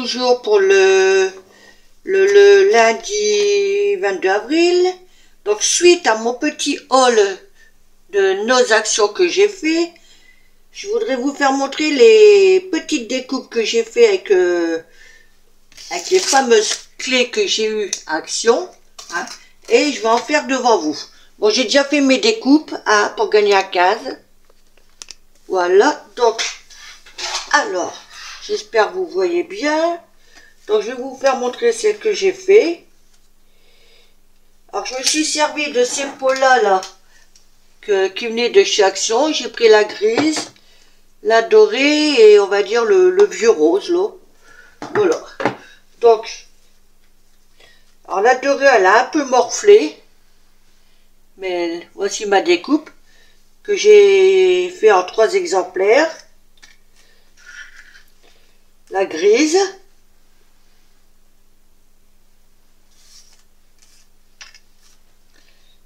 toujours pour le lundi 22 avril. Donc suite à mon petit haul de nos actions que j'ai fait, je voudrais vous faire montrer les petites découpes que j'ai fait avec les fameuses clés que j'ai eues à Action, hein, et je vais en faire devant vous. Bon, j'ai déjà fait mes découpes pour gagner à 15. Voilà, donc, alors, j'espère que vous voyez bien. Donc, je vais vous faire montrer celles que j'ai fait. Alors, je me suis servi de ces pots-là, qui venaient de chez Action. J'ai pris la grise, la dorée et on va dire le vieux rose, là. Voilà. Donc, alors la dorée, elle a un peu morflé. Mais voici ma découpe que j'ai fait en 3 exemplaires. La grise.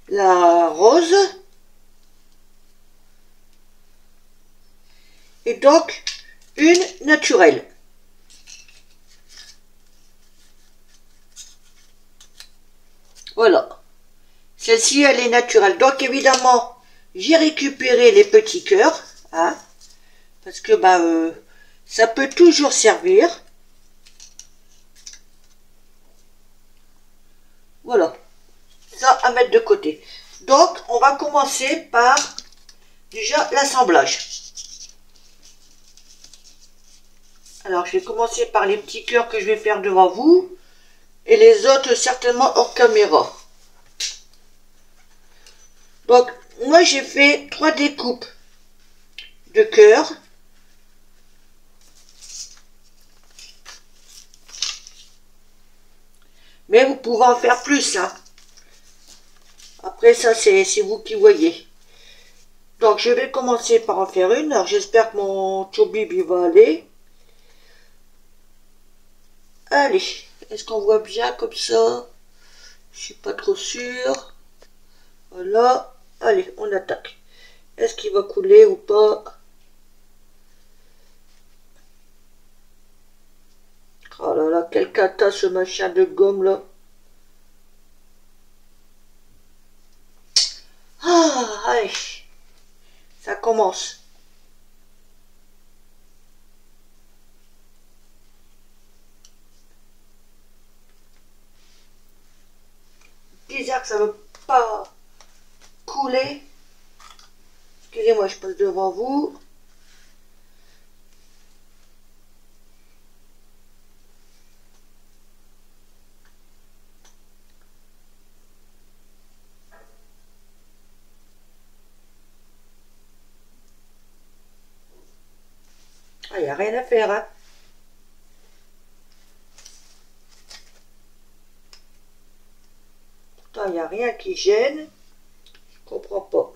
La rose. Et donc, une naturelle. Voilà. Celle-ci, elle est naturelle. Donc, évidemment, j'ai récupéré les petits cœurs. Hein, parce que ça peut toujours servir. Voilà. Ça à mettre de côté. Donc, on va commencer par déjà l'assemblage. Alors, je vais commencer par les petits cœurs que je vais faire devant vous. Et les autres, certainement, hors caméra. Donc, moi, j'ai fait 3 découpes de cœurs. Mais vous pouvez en faire plus, hein. Après, ça, c'est vous qui voyez. Donc, je vais commencer par en faire une. Alors, j'espère que mon Chobib, il va aller. Allez, est-ce qu'on voit bien comme ça? Je suis pas trop sûr. Voilà. Allez, on attaque. Est-ce qu'il va couler ou pas? Oh là là, quel cata ce machin de gomme là. Ah, allez. Ça commence. Bizarre que ça ne veut pas couler. Excusez-moi, je passe devant vous. Ah, il n'y a rien à faire, hein. Pourtant, il n'y a rien qui gêne. Je comprends pas.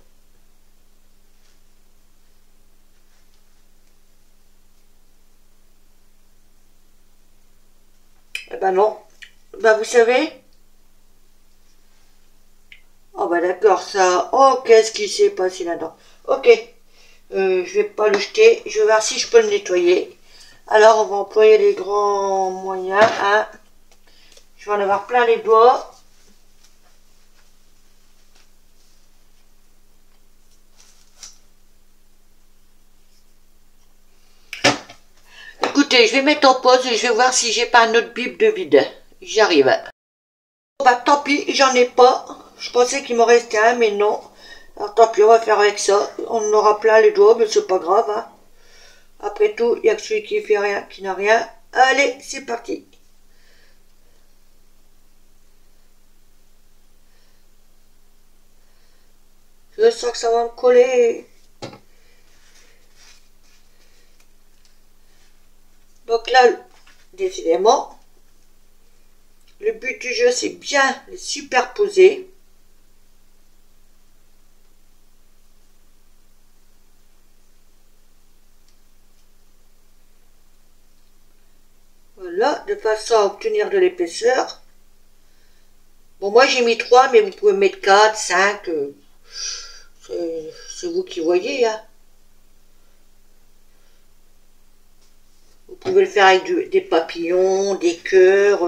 Eh ben non. Ben vous savez. Oh ben d'accord, ça. Oh, qu'est-ce qui s'est passé là-dedans? Ok. Je vais pas le jeter. Je vais voir si je peux le nettoyer. Alors, on va employer les grands moyens, hein. Je vais en avoir plein les doigts. Écoutez, je vais mettre en pause et je vais voir si j'ai pas un autre bib de vide. J'arrive. Bah tant pis, j'en ai pas. Je pensais qu'il m'en restait un, mais non. Alors tant pis, on va faire avec ça. On en aura plein les doigts, mais c'est pas grave, hein. Après tout, il n'y a que celui qui fait rien, qui n'a rien. Allez, c'est parti. Je sens que ça va me coller. Donc là, décidément, le but du jeu, c'est bien les superposer. Voilà, de façon à obtenir de l'épaisseur. Bon, moi j'ai mis 3, mais vous pouvez mettre 4, 5. C'est vous qui voyez, hein. Vous pouvez le faire avec des papillons, des cœurs,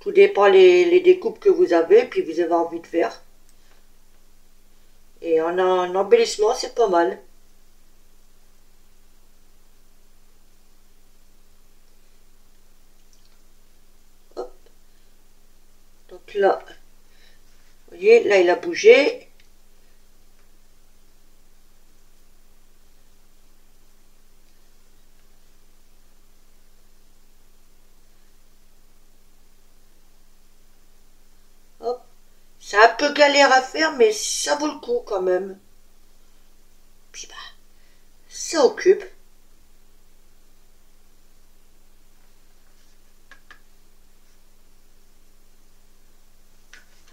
tout dépend les découpes que vous avez, puis vous avez envie de faire. Et en un embellissement, c'est pas mal. Hop. Donc là, vous voyez, là il a bougé. Hop. C'est un peu galère à faire, mais ça vaut le coup quand même. Puis bah, ça occupe.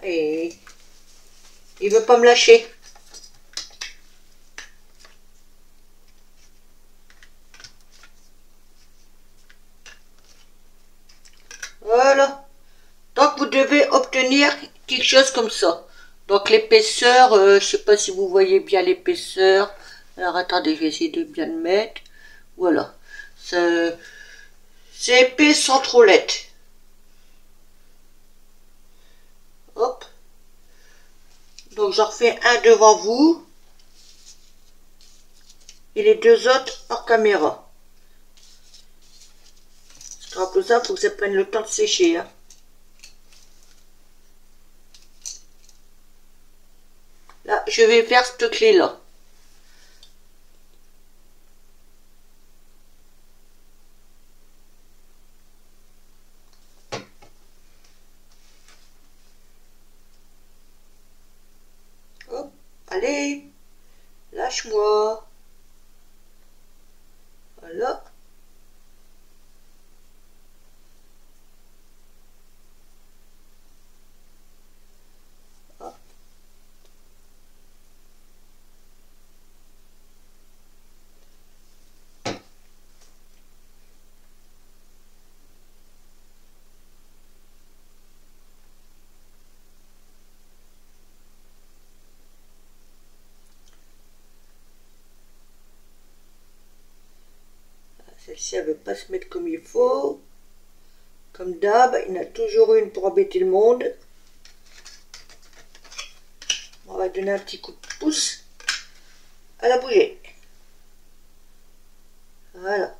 Et il veut pas me lâcher. Voilà. Donc vous devez obtenir quelque chose comme ça. Donc l'épaisseur, je sais pas si vous voyez bien l'épaisseur. Alors attendez, je vais essayer de bien le mettre. Voilà. C'est épais sans trop l'être. Hop. Donc j'en refais un devant vous. Et les deux autres hors caméra. Parce que ça, il faut que ça prenne le temps de sécher. Hein. Là, je vais faire cette clé-là. Hop, allez, lâche-moi. Voilà. Hop. Celle-ci, elle ne veut pas se mettre comme il faut. Comme d'hab, il y en a toujours une pour embêter le monde. On va donner un petit coup de pouce. Elle a bougé. Voilà.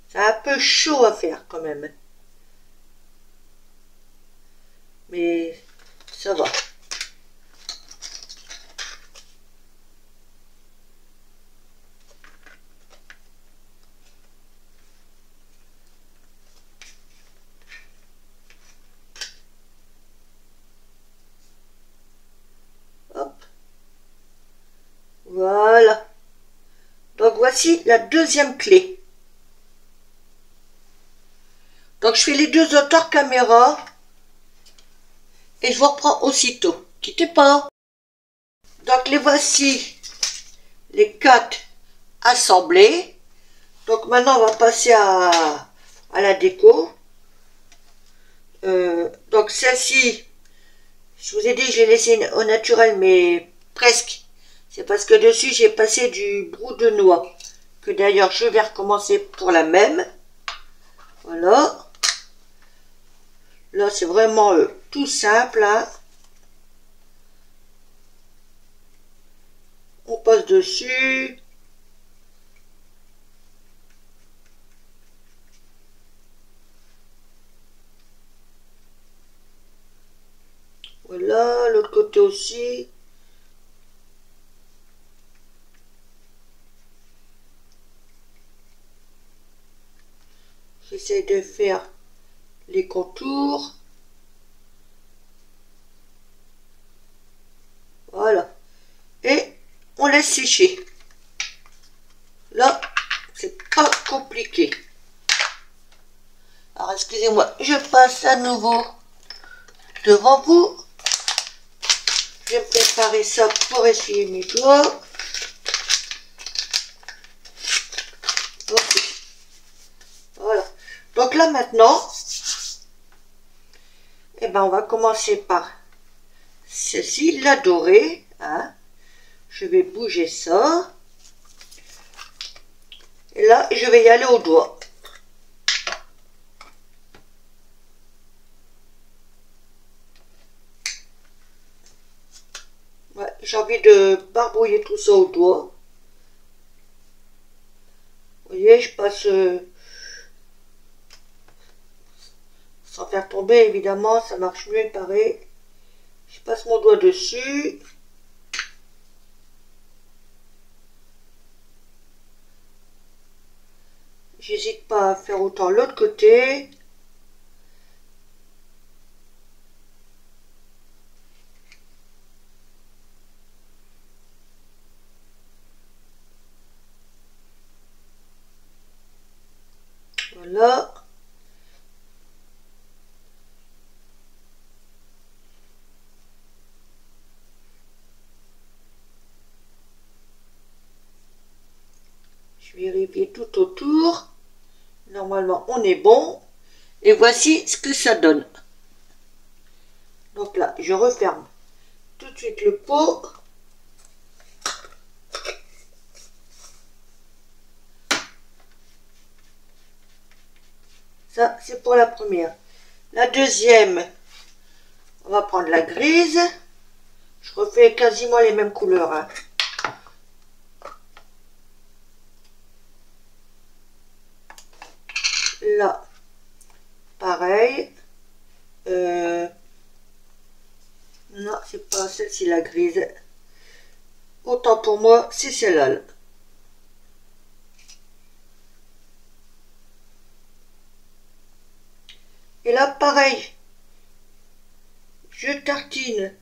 C'est un peu chaud à faire quand même. Mais ça va. Voilà. Donc voici la deuxième clé. Donc je fais les deux autres hors caméra. Et je vous reprends aussitôt. Quittez pas. Donc les voici les 4 assemblés. Donc maintenant on va passer à la déco. Donc celle-ci, je vous ai dit je l'ai laissée au naturel mais presque. C'est parce que dessus j'ai passé du brou de noix. Que d'ailleurs je vais recommencer pour la même. Voilà. Là c'est vraiment tout simple. Hein. On passe dessus. Voilà, l'autre côté aussi. J'essaie de faire les contours. Voilà. Et on laisse sécher. Là, c'est pas compliqué. Alors, excusez-moi, je passe à nouveau devant vous. Je vais préparer ça pour essuyer mes doigts. Ok. Voilà. Donc là maintenant, eh ben, on va commencer par celle-ci, la dorée. Hein. je vais bouger ça. Et là, je vais y aller au doigt. Ouais, j'ai envie de barbouiller tout ça au doigt. Vous voyez, je passe sans faire tomber, évidemment, ça marche mieux, pareil. Je passe mon doigt dessus. J'hésite pas à faire autant l'autre côté. Voilà. Je vérifie tout autour. Normalement, on est bon. Et voici ce que ça donne. Donc là, je referme tout de suite le pot. Ça, c'est pour la première. La deuxième, on va prendre la grise. Je refais quasiment les mêmes couleurs, hein. Là, pareil. Non, c'est pas celle-ci la grise. Autant pour moi, c'est celle-là. Et là, pareil. Je tartine.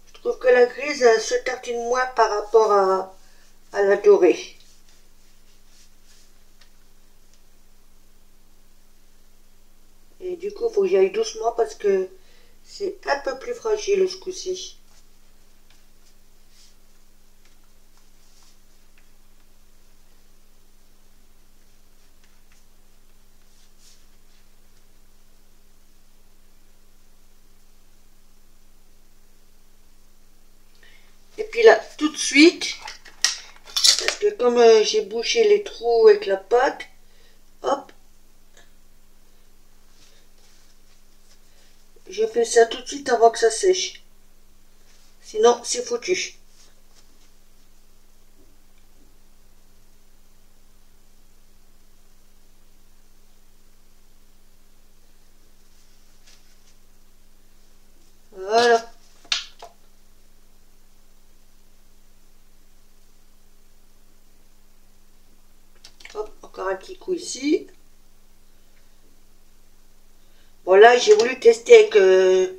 Je trouve que la grise se tartine moins par rapport à la dorée. Et du coup, il faut que j'y aille doucement parce que c'est un peu plus fragile ce coup-ci. Et puis là, tout de suite, parce que comme j'ai bouché les trous avec la pâte, hop, je fais ça tout de suite avant que ça sèche. Sinon, c'est foutu. Voilà. Hop, encore un petit coup ici. Bon là, j'ai voulu tester avec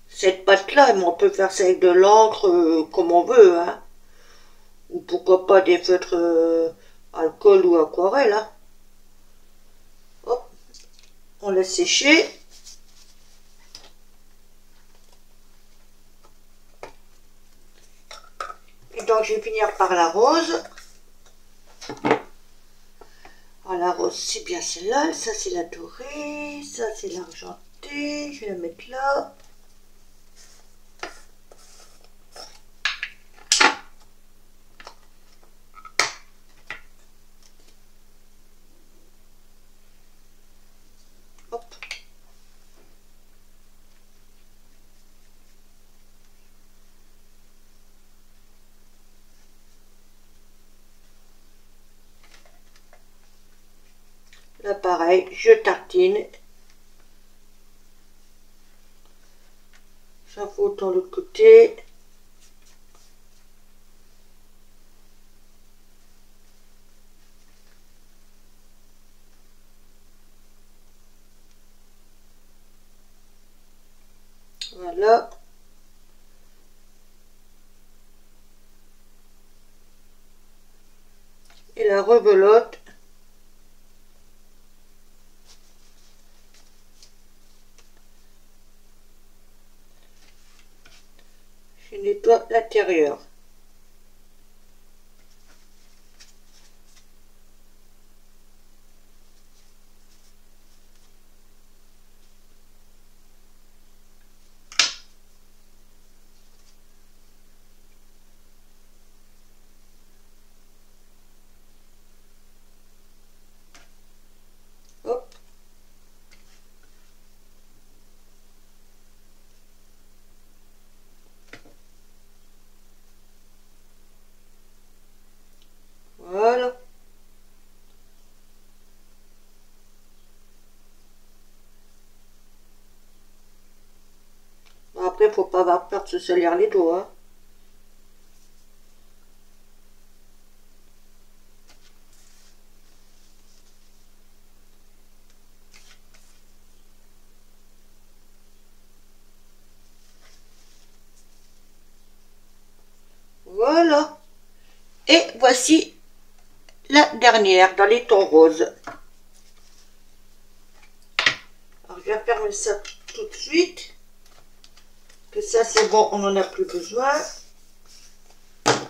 cette pâte-là, mais on peut faire ça avec de l'encre comme on veut, hein. Ou pourquoi pas des feutres alcool ou aquarelle, hein. Hop, on laisse sécher. Et donc je vais finir par la rose. Alors, la rose, c'est bien celle-là. Ça, c'est la dorée. Ça, c'est l'argenté. Je vais la mettre là. Hop. Là, pareil, je tartine. J'en fais autant de l'autre côté. Voilà. Et la rebelote. Je nettoie l'intérieur. pas avoir peur de se salir les doigts. Hein. Voilà. Et voici la dernière dans les tons roses. Alors je vais fermer ça tout de suite. Que ça c'est bon, on n'en a plus besoin. Là,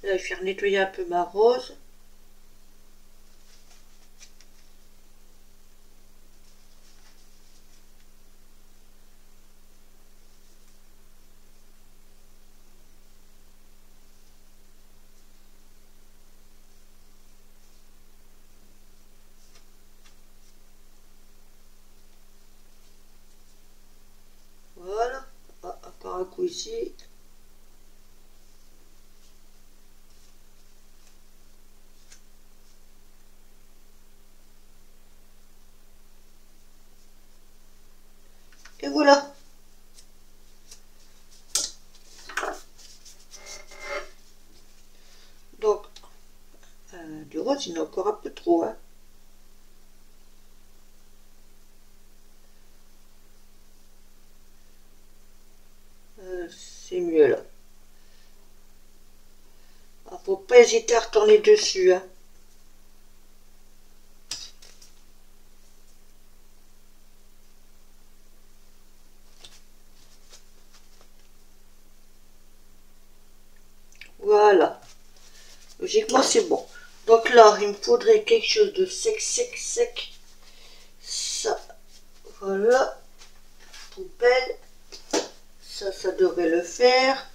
je vais faire nettoyer un peu ma rose. Voilà. Ah, encore un coup ici. Et voilà. Donc, du rose, il y en a encore un peu trop. Hein. C'est mieux là. Alors, faut pas hésiter à retourner dessus. Hein. Voilà. Logiquement, c'est bon. Donc là, il me faudrait quelque chose de sec, sec, sec. Ça, voilà. Poubelle. Ça devrait le faire.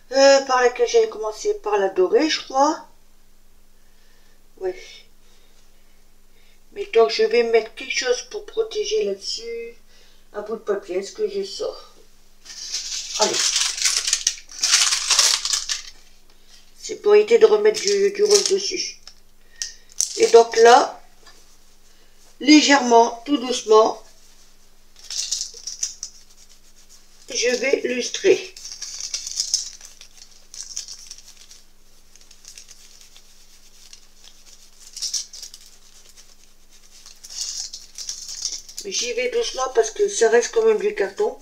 Par laquelle j'avais commencé par la dorée, je crois. Ouais. Mais donc, je vais mettre quelque chose pour protéger là-dessus. Un bout de papier. Est-ce que j'ai ça? Allez. C'est pour éviter de remettre du rose dessus. Et donc là, légèrement, tout doucement, je vais lustrer. J'y vais doucement parce que ça reste quand même du carton,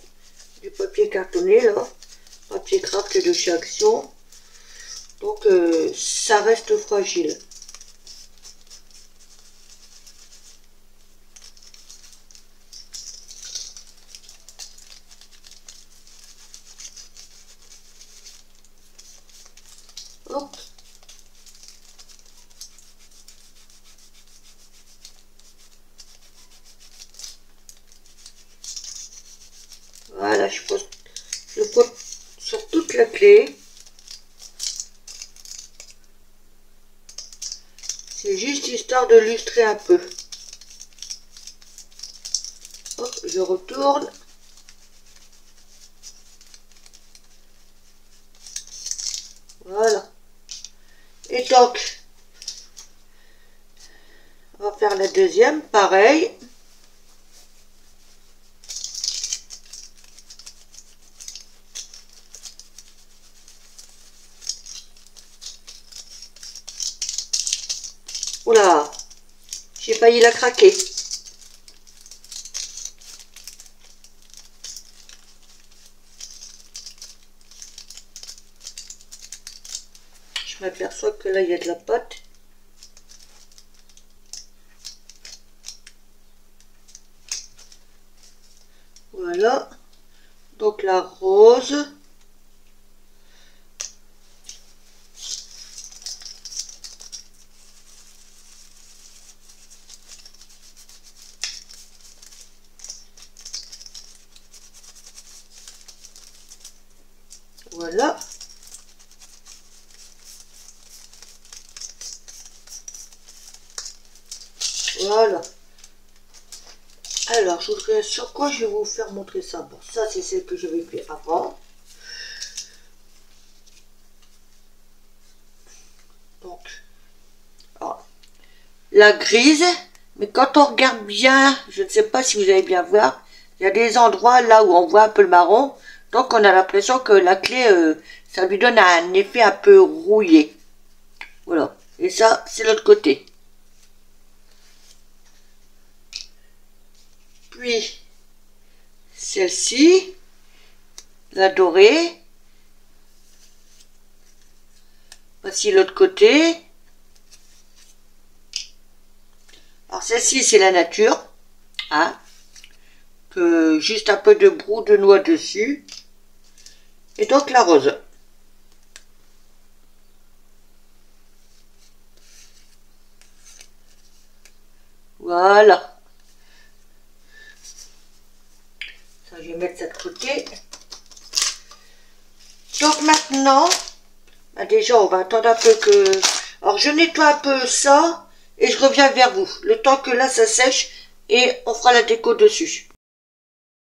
du papier cartonné là, papier craft de chez Action. Donc ça reste fragile. Hop. Voilà, je pose sur toute la clé. C'est juste histoire de lustrer un peu. Hop, je retourne. Voilà. Et donc, on va faire la deuxième, pareil. Oula, j'ai failli la craquer. Je m'aperçois que là, il y a de la pâte. Voilà. Donc la rose. Voilà. Voilà. Alors, je voudrais, sur quoi je vais vous faire montrer ça. Bon, ça, c'est celle que j'avais fait avant. Donc, alors, la grise. Mais quand on regarde bien, je ne sais pas si vous allez bien voir, Il y a des endroits là où on voit un peu le marron, donc on a l'impression que la clé, ça lui donne un effet un peu rouillé. Voilà, et ça, c'est l'autre côté. Puis, celle-ci, la dorée. Voici l'autre côté. Alors celle-ci, c'est la nature. Hein, juste un peu de brou de noix dessus. Et donc la rose. Voilà. Ça, je vais mettre ça de côté. Donc maintenant, bah déjà, on va attendre un peu que... Alors, je nettoie un peu ça et je reviens vers vous. Le temps que là, ça sèche et on fera la déco dessus.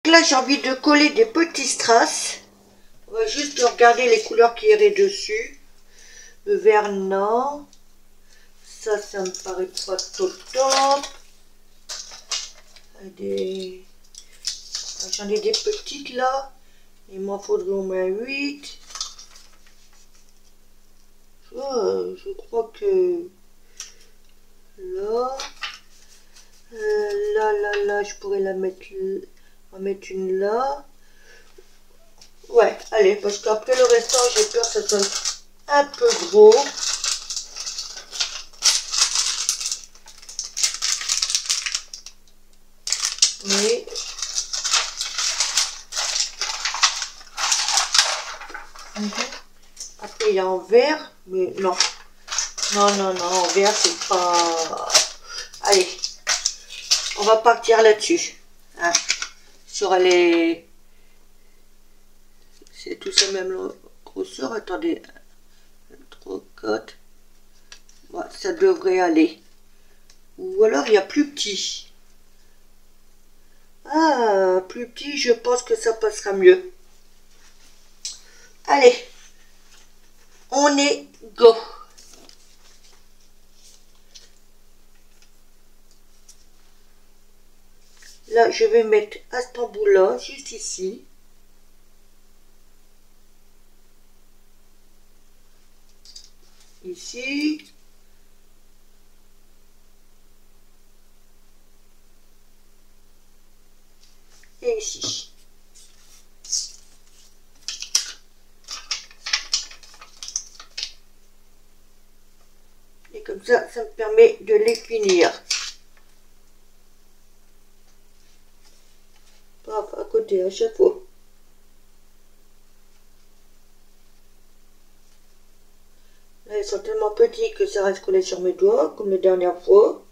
Là, j'ai envie de coller des petits strass. On va juste regarder les couleurs qui iraient dessus. Le vert, non. Ça me paraît pas trop top. J'en ai des petites là. Il m'en faudrait au moins 8. Je crois que là, là, je pourrais la mettre, en mettre une là. Ouais, allez, parce qu'après le restant, j'ai peur que ça sonne un peu gros. Mais après, il y a en vert, mais non. Non, en vert, c'est pas... Allez, on va partir là-dessus. Hein. Sur les... C'est tout ça même grosseur. Attendez, trop cote. Ouais, ça devrait aller. Ou alors, il y a plus petit. Ah, plus petit, je pense que ça passera mieux. Allez, on est go. Là, je vais mettre à cet embout-là, juste ici. Ici. Et ici. Et comme ça, ça me permet de les finir. Paf, à côté, à chaque fois. Là, ils sont tellement petits que ça reste collé sur mes doigts, comme la dernière fois.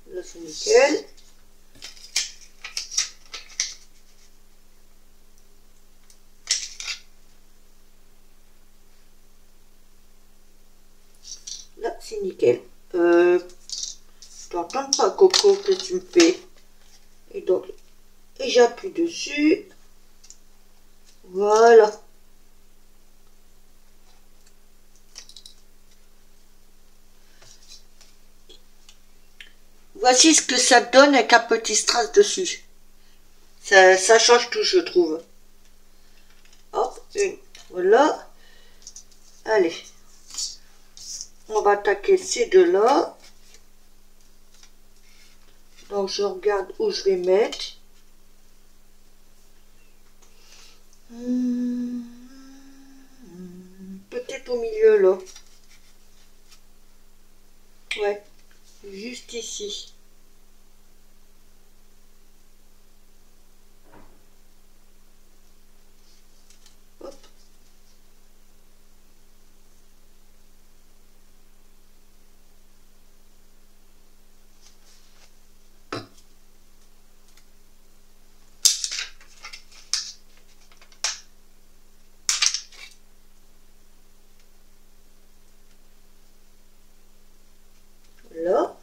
Là, c'est nickel. Là, c'est nickel. Je t'entends pas, Coco, que tu me fais. Et donc, et j'appuie dessus. Voilà. Voici ce que ça donne avec un petit strass dessus. Ça change tout, je trouve. Hop, une. Voilà. Allez. On va attaquer ces deux-là. Donc, je regarde où je vais mettre. Peut-être au milieu, là. Ouais. Juste ici. Hop. Là.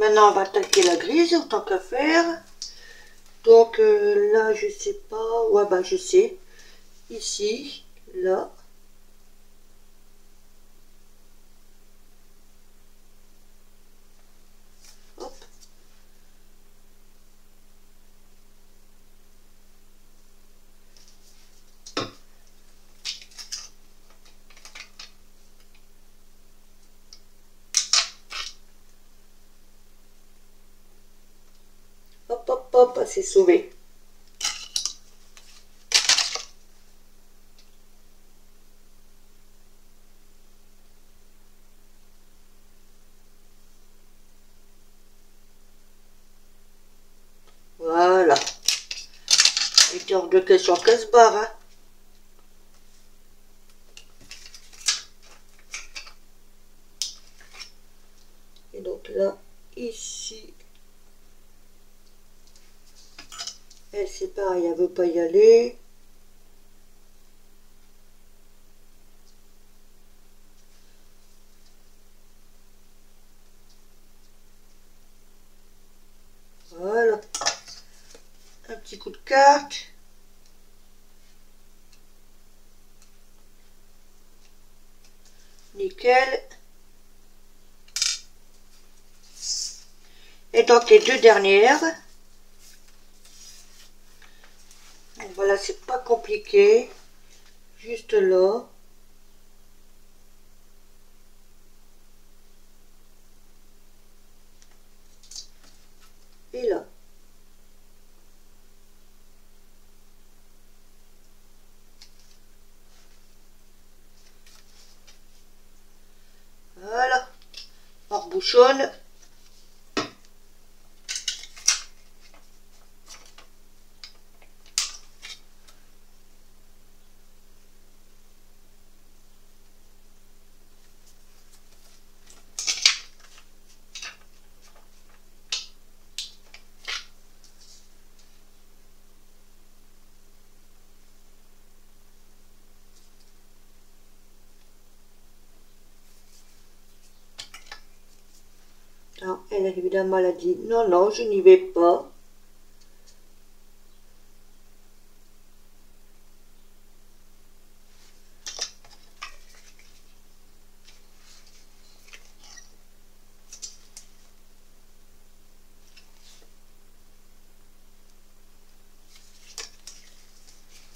maintenant on va attaquer la grise, autant qu'à faire. Donc là, je sais pas. Ouais, bah je sais. Ici, là. Hop. Hop, hop, hop, c'est sauvé. Voilà. Il était hors de question qu'elle se barre, hein. Et donc là, ici, elle c'est pareil, elle veut pas y aller. Voilà. Un petit coup de carte. Nickel. Et donc les deux dernières. Donc voilà, c'est pas compliqué. Juste là. Et là. Voilà. On rebouchonne. Alors, elle, évidemment, elle a dit non, non, je n'y vais pas.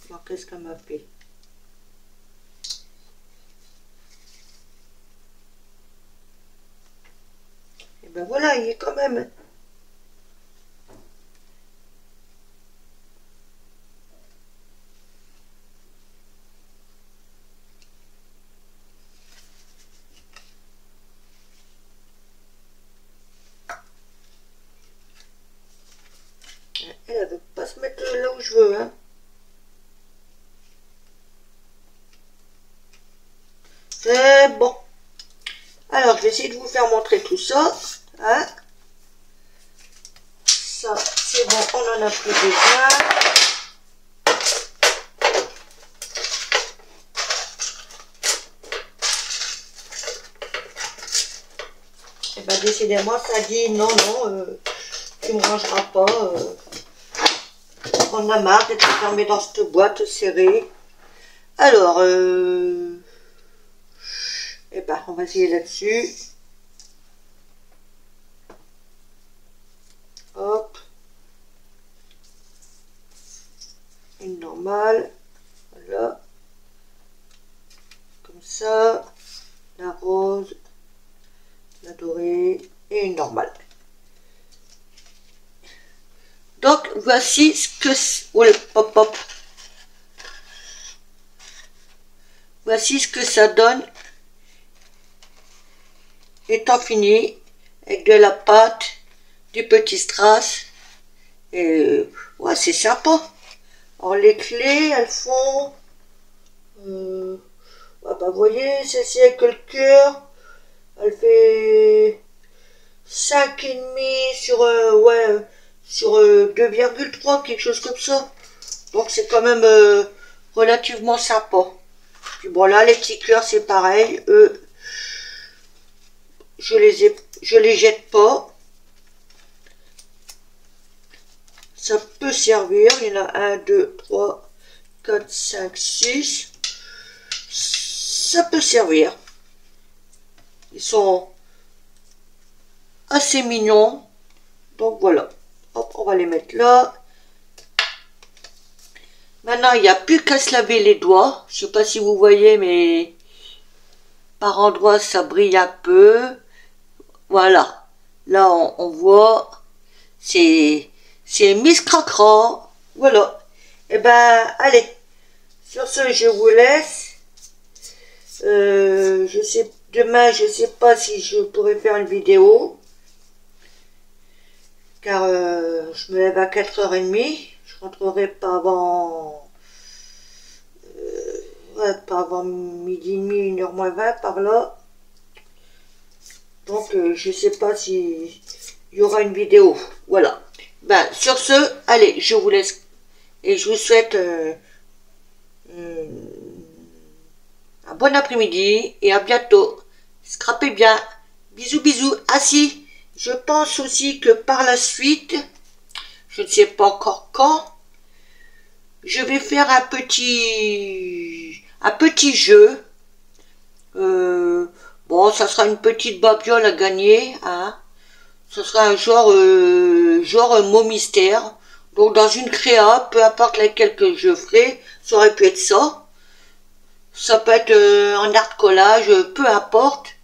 Alors, qu'est-ce qu'elle m'a fait? Et ben voilà, il est quand même. Elle veut pas se mettre là où je veux, hein. C'est bon. Alors, je vais essayer de vous faire montrer tout ça. Hein. Ça, c'est bon, on en a plus besoin. Et ben, décidément, ça dit non, non, tu me rangeras pas. On a marre d'être enfermé dans cette boîte serrée. Alors, et ben, on va essayer là-dessus. Hop. Une normale. Voilà. Comme ça. La rose. La dorée. Et une normale. Donc, voici ce que... Oh, le pop-pop. Voici ce que ça donne. Étant fini. Avec de la pâte. Du petit strass. Et ouais, c'est sympa. Alors les clés, elles font... ouais, bah, vous voyez, celle-ci avec le cœur. Elle fait 5,5 sur, ouais, sur 2,3, quelque chose comme ça. Donc c'est quand même relativement sympa. Puis bon là, les petits cœurs, c'est pareil. Eux, je les jette pas. ça peut servir. Il y en a 1, 2, 3, 4, 5, 6. Ça peut servir. Ils sont assez mignons. Donc voilà. Hop, on va les mettre là. Maintenant, il n'y a plus qu'à se laver les doigts. Je ne sais pas si vous voyez, mais par endroits, ça brille un peu. Voilà. Là, on voit. C'est Miss Cracra. Voilà. Et ben, allez. Sur ce, je vous laisse. Demain, je sais pas si je pourrai faire une vidéo. Car je me lève à 4h30. Je rentrerai pas avant... pas avant midi et demi, 1h moins 20 par là. Donc, je sais pas si il y aura une vidéo. Voilà. Ben, sur ce, allez, je vous laisse. Et je vous souhaite un bon après-midi et à bientôt. Scrapez bien. Bisous, bisous. Ah si, je pense aussi que par la suite, je ne sais pas encore quand, je vais faire un petit jeu. Bon, ça sera une petite babiole à gagner, hein. Ce sera un genre mot mystère. Donc dans une créa, peu importe laquelle que je ferai, ça aurait pu être ça. Ça peut être en art collage, peu importe.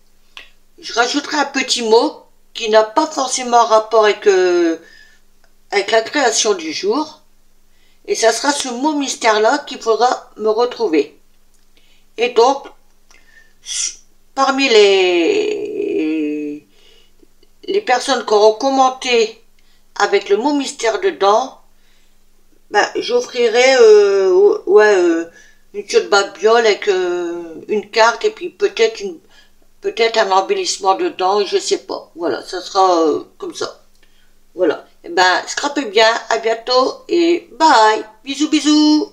Je rajouterai un petit mot qui n'a pas forcément rapport avec la création du jour. Et ça sera ce mot mystère-là qu'il faudra me retrouver. Et donc, parmi les personnes qui auront commenté avec le mot mystère dedans, ben, j'offrirai une queue de babiole avec une carte et puis peut-être un embellissement dedans, je sais pas. Voilà, ça sera comme ça. Voilà. Et ben, scrapez bien, à bientôt et bye. Bisous, bisous.